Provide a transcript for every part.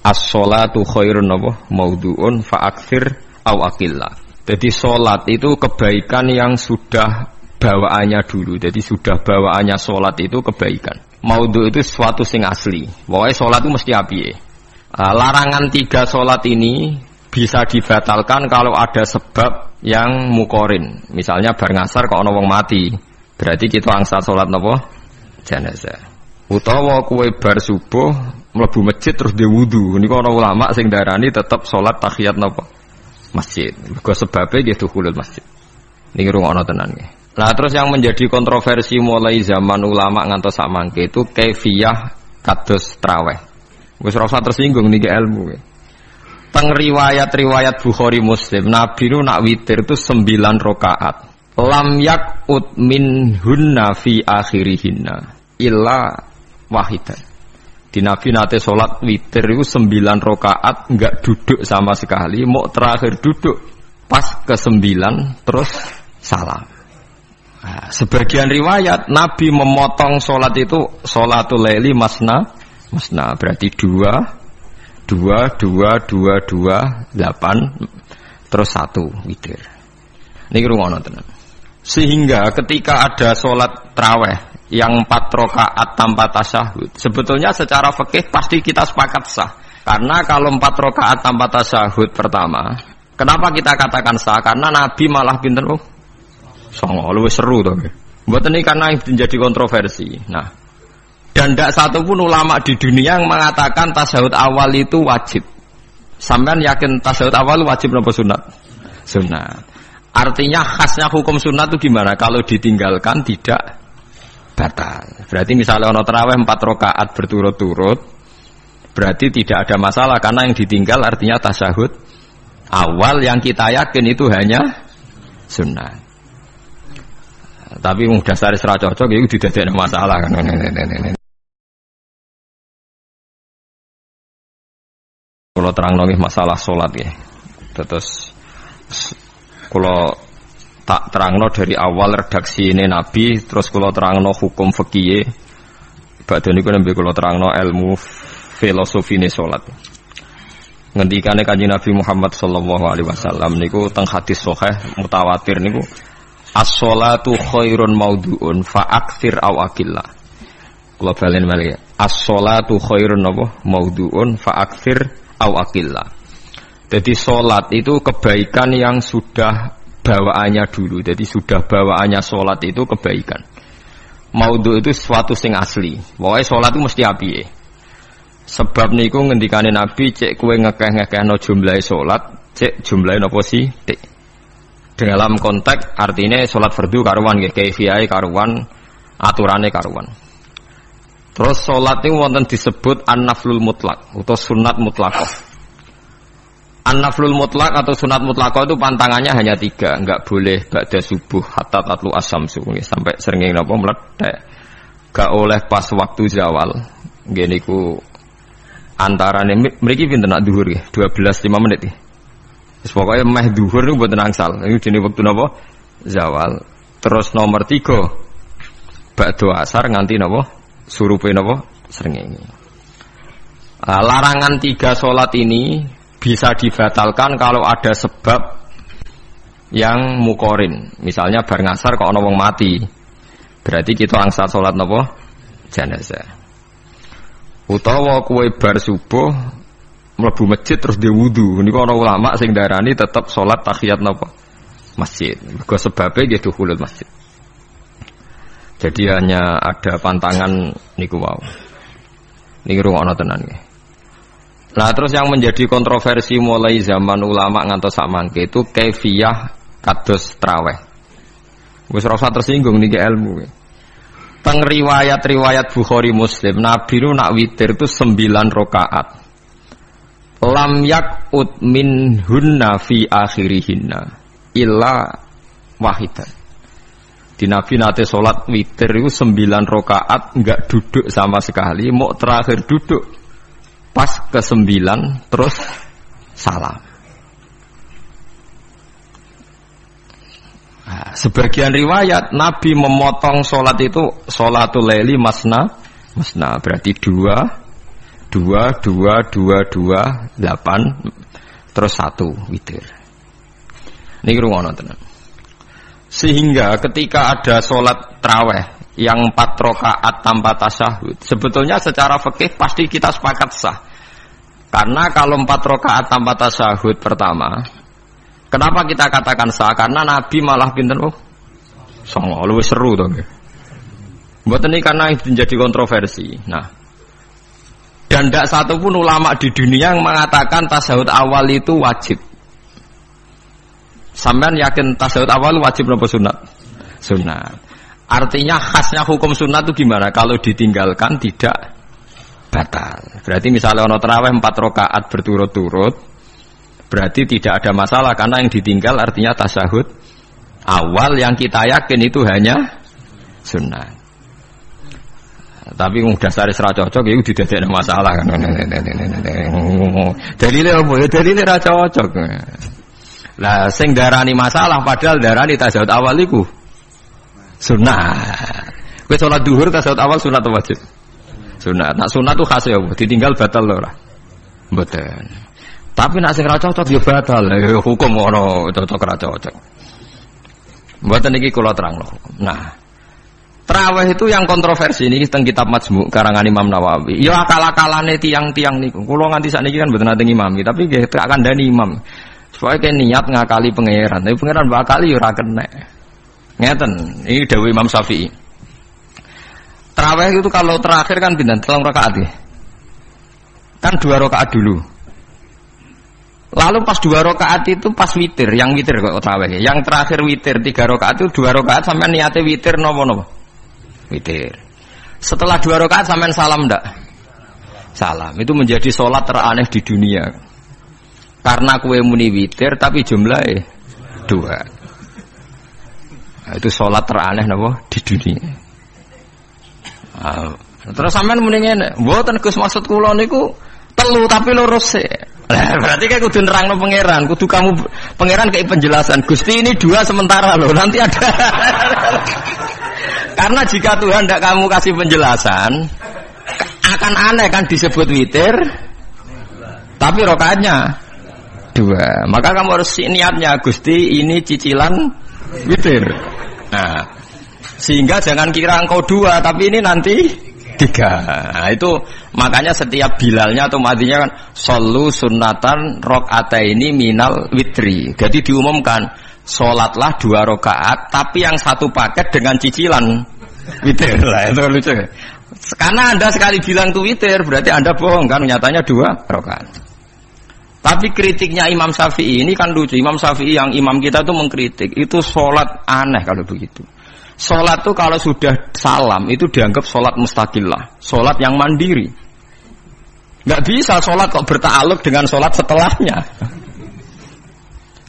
As-sholatu khairun maudhu'un fa'aktsir aw aqillah. Jadi sholat itu kebaikan yang sudah bawaannya dulu. Jadi sudah bawaannya sholat itu kebaikan. Maudhu itu sesuatu sing asli. Pokoknya sholat itu mesti apiye. Larangan 3 sholat ini bisa dibatalkan kalau ada sebab yang mukorin. Misalnya bar ngasar kok ana wong mati, berarti kita angsa sholat napa? Jenazah. Utawa kowe bar subuh mlebu masjid terus dhe wudu. Niku ana ulama sing darani tetep salat tahiyat napa? Masjid. Mergo sebabe nggih dukhulul masjid. Niki rungokno tenan nggih. Nah, terus yang menjadi kontroversi mulai zaman ulama ngantos sak mangke itu kaifiyah kados traweh. Wis ora usah tersinggung niki ilmu nggih. Teng riwayat-riwayat Bukhari Muslim, Nabi nu nak witir itu 9 rakaat. Lam yakut minhunna fi akhirihinna illa wahidan. Di Nabi nate sholat witir itu 9 rakaat enggak duduk sama sekali, mau terakhir duduk pas ke-9 terus salam. Nah, sebagian riwayat Nabi memotong sholat itu sholatul laili masna berarti 2 8 terus 1 witir. Niki rungono tenan. Sehingga ketika ada sholat tarawih yang 4 rakaat tanpa tasyahud, sebetulnya secara fikih pasti kita sepakat sah. Karena kalau 4 rakaat tanpa tasyahud pertama, kenapa kita katakan sah? Karena Nabi malah pinter songo, luwih seru to. Mboten iki karena menjadi kontroversi. Nah, dan tidak satu pun ulama di dunia yang mengatakan tasyahud awal itu wajib. Sampean yakin tasyahud awal wajib apa sunat? Sunat. Artinya khasnya hukum sunat itu gimana? Kalau ditinggalkan tidak batal. Berarti misalnya ono tarawih 4 rakaat berturut-turut, berarti tidak ada masalah karena yang ditinggal artinya tasyahud awal yang kita yakin itu hanya sunat. Tapi mudah sari serah cocok itu tidak ada masalah kan. Kalau terang nongih masalah sholat ya, terus kalau tak terangno dari awal redaksi ini Nabi, terus kalau terangno hukum fikih, badan itu nembe kalau terangno ilmu filosofi ini sholat. Ngendikane Kanjeng Nabi Muhammad sallallahu alaihi wasallam niku teng hadis sahih mutawatir niku as-sholatu khairun maudhu'un fa'aktsir aw aqillah. Kula balen malih. As-sholatu khairun maudhu'un fa'aktsir aw aqillah. Jadi sholat itu kebaikan yang sudah bawaannya dulu. Jadi sudah bawaannya sholat itu kebaikan. Maudhu itu sesuatu sing asli. Pokoknya sholat itu mesti apiye. Sebab niku ngendikane Nabi cek kowe ngekeh-ngekehno jumlahe sholat, cek jumlahe napa sithik. Dalam konteks artinya sholat fardu karuan nggih, kaifiyahe karuan, aturane karuan. Terus sholat itu wonten disebut an-naflul mutlak atau sunat mutlaqah. An-naflul mutlak atau sunat mutlaqah itu pantangannya hanya 3, enggak boleh ba'da subuh hatta tatlu asyamsu sampai srengenge napa mlethek. Enggak oleh pas waktu zawal. Nggih niku antarane mriki pinten nak dhuwur nggih, 12:05 menit nggih. Wis pokoke meh dhuwur niku mboten angsal. Niku dene wektu napa? Zawal. Terus nomor 3 ba'da asar nganti napa? Surupe napa? Srengenge. Larangan 3 salat ini bisa dibatalkan kalau ada sebab yang mukorin. Misalnya bar ngasar kok ana wong mati. Berarti kita angsa salat napa? Jenazah. Utawa kowe bar subuh mlebu masjid terus dhe wudu. Niku ana ulama sing darani tetep salat tahiyat napa? Masjid. Mergo sebabe nggih dukhulul masjid. Jadi hanya ada pantangan niku wau. Niki rungokno tenan nggih. Nah, terus yang menjadi kontroversi mulai zaman ulama ngantos sak mangke itu kaifiyah kados traweh. Wis ora usah tersinggung niki ilmu. Teng riwayat-riwayat Bukhari Muslim, Nabi nu nak witir itu 9 rakaat. Lam yakut minhunna fi akhirihinna illa wahidan. Di Nabi nate sholat witir itu 9 rakaat enggak duduk sama sekali, mau terakhir duduk pas ke-9 terus salam. Nah, sebagian riwayat Nabi memotong sholat itu sholatul laili masna berarti 2 2 2 2 2 8 terus 1 witir. Niki rungono tenan. Sehingga ketika ada sholat tarawih yang 4 rakaat tanpa tasyahud, sebetulnya secara fikih pasti kita sepakat sah. Karena kalau 4 rakaat tanpa tasyahud pertama, kenapa kita katakan sah? Karena Nabi malah pinten songo, lebih seru to nggih. Mboten ini karena menjadi kontroversi. Nah, dan tidak satu pun ulama di dunia yang mengatakan tasyahud awal itu wajib. Sampean yakin tasyahud awal wajib atau sunat? Sunat. Artinya khasnya hukum sunat itu gimana? Kalau ditinggalkan tidak batal. Berarti misalnya ono tarawih 4 rakaat berturut-turut, berarti tidak ada masalah karena yang ditinggal artinya tasyahud awal yang kita yakin itu hanya sunat. Tapi dasar ra cocok itu tidak ada masalah kan. Dalile apa ya? Dalile ra cocok. Lah sing darani masalah padahal darani tasyahud awal iku sunat. Kowe salat zuhur tasyahud awal sunat atau wajib? Sunat. Nak sunat tuh khas ya, ditinggal batal lho ora. Mboten. Tapi nak sing ra cocok ya batal. Ya hukum ngono, cocok ra cocok. Mboten iki kula terangno. Nah, tarawih itu yang kontroversi ini teng kitab Majmu' karangan Imam Nawawi. Ya akal-akalane tiang-tiang niku. Kula nganti sakniki kan mboten nate ngimami, tapi nggih tak kandhani imam. Supaya kayak niat ngakali pangeran, tapi pangeran bakali ya ora kena. Ngeten, ini dawuh Imam Syafi'i. Tarawih itu kalau terakhir kan pinten 3 rakaat ya. Kan 2 rakaat dulu. Lalu pas 2 rakaat itu pas witir, yang witir kok tarawih. Yang terakhir witir 3 rakaat itu 2 rakaat sampean niate witir napa-napa? Witir. Setelah 2 rakaat sampean salam ndak? Salam. Itu menjadi sholat teraneh di dunia. Karena kue muni witir tapi jumlahnya 2. Nah, itu sholat teraneh napa di dunia. Terus sampean muni ngene, mboten Gus maksud kula niku 3 tapi lurus sih. Berarti kayak kudu nerangno pangeran, kudu kamu pangeran kayak penjelasan. Gusti ini 2 sementara loh, nanti ada. Karena jika Tuhan tidak kamu kasih penjelasan, akan aneh kan disebut witir, tapi rokaatnya 2. Maka kamu harus niatnya Gusti ini cicilan witir. Nah, sehingga jangan kira engkau 2 tapi ini nanti 3. Nah, itu makanya setiap bilalnya atau matinya kan solu sunnatan rakaataini minal witri. Jadi diumumkan sholatlah 2 rakaat tapi yang 1 paket dengan cicilan witir. Lah itu lucu. Karena Anda sekali bilang itu witir berarti Anda bohong kan, nyatanya 2 rakaat. Tapi kritiknya Imam Syafi'i ini kan lucu. Imam Syafi'i yang imam kita itu mengkritik. Itu sholat aneh kalau begitu. Sholat itu kalau sudah salam itu dianggap sholat mustaqillah. Sholat yang mandiri. Gak bisa sholat kok berta'aluk dengan sholat setelahnya.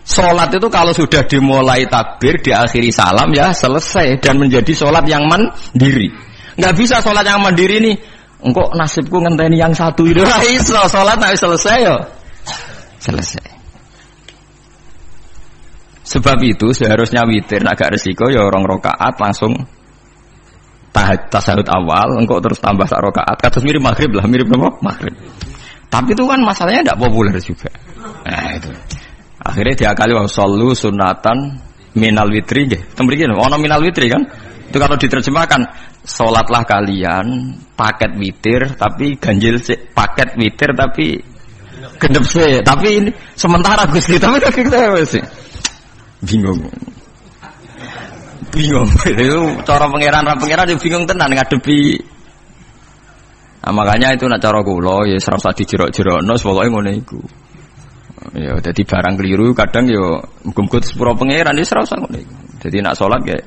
Sholat itu kalau sudah dimulai takbir, diakhiri salam ya selesai. Dan menjadi sholat yang mandiri. Gak bisa sholat yang mandiri nih. Engkau nasibku ngenteni yang 1 itu. Sholat gak selesai ya. Selesai. Sebab itu seharusnya witir agak resiko ya 2 rakaat langsung tasyahud awal, engkau terus tambah 1 rakaat. Kados mirip maghrib lah, mirip apa? Maghrib. Tapi itu kan masalahnya tidak populer juga. Nah itu. Akhirnya diakali wa shollu sunatan minal witri nggih. Temriki ono minal witri kan? Itu kalau diterjemahkan salatlah kalian paket witir tapi ganjil paket witir tapi gendep sih, tapi ini sementara Gusti, tapi kita sih bingung. Itu cara pangeran dia bingung tenan ngadepi. Nah, makanya itu nak cara kula ya ora usah dijerok-jerokno, pokoke ngono iku. Ya dadi barang keliru kadang ya muga-muga sepuro pangeran wis ora usah ngono iku. Jadi nak salat ya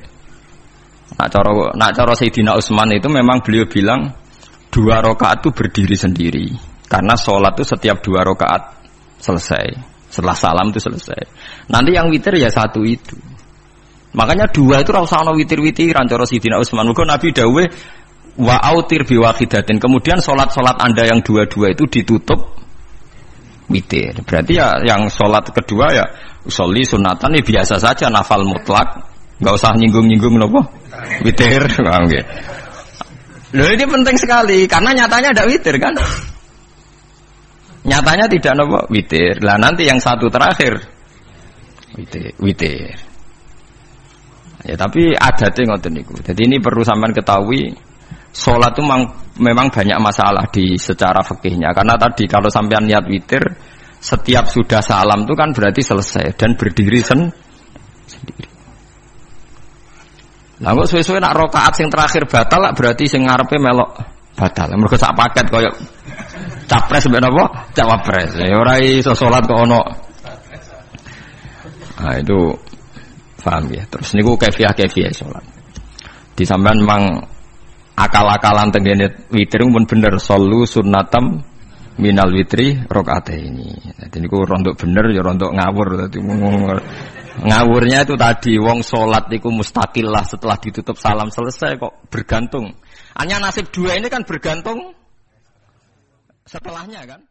nak cara Sayyidina Utsman itu memang beliau bilang 2 rakaat itu berdiri sendiri. Karena sholat itu setiap 2 rakaat selesai. Setelah salam itu selesai. Nanti yang witir ya 1 itu. Makanya 2 itu rasa ana witir-witiran cara Sayyidina Utsman. Muga Nabi dawuh wa autir bi wahidatin. Kemudian sholat-sholat Anda yang 2-2 itu ditutup witir. Berarti ya yang sholat kedua ya usolli sunatan ya biasa saja nafal mutlak. Enggak usah nyinggung-nyinggung napa? Witir. Paham nggih? Loh ini penting sekali karena nyatanya ada witir kan? Nyatanya tidak nopo witir. Lah nanti yang satu terakhir witir. Ya tapi adatnya ngoten niku. Jadi ini perlu sampean ketahui, salat itu memang banyak masalah di secara fikihnya. Karena tadi kalau sampean niat witir, setiap sudah salam itu kan berarti selesai dan berdiri sendiri. Lah kok suwe-suwe nak rakaat sing terakhir batal lah berarti sing ngarepe melok batal. Mergo sak paket koyo capres mbek napa? Cawapres. Ya ora iso salat kok ono. Nah itu paham ya. Terus niku kefiah salat. Di sampean memang akal-akalan tenggene witir pun bener solu sunnatam minal witri rakaataini. Dadi niku rontok bener ya rontok ngawur dadi ngawurnya itu tadi wong salat iku mustakil lah setelah ditutup salam selesai kok bergantung. Hanya nasib dua ini kan bergantung setelahnya kan.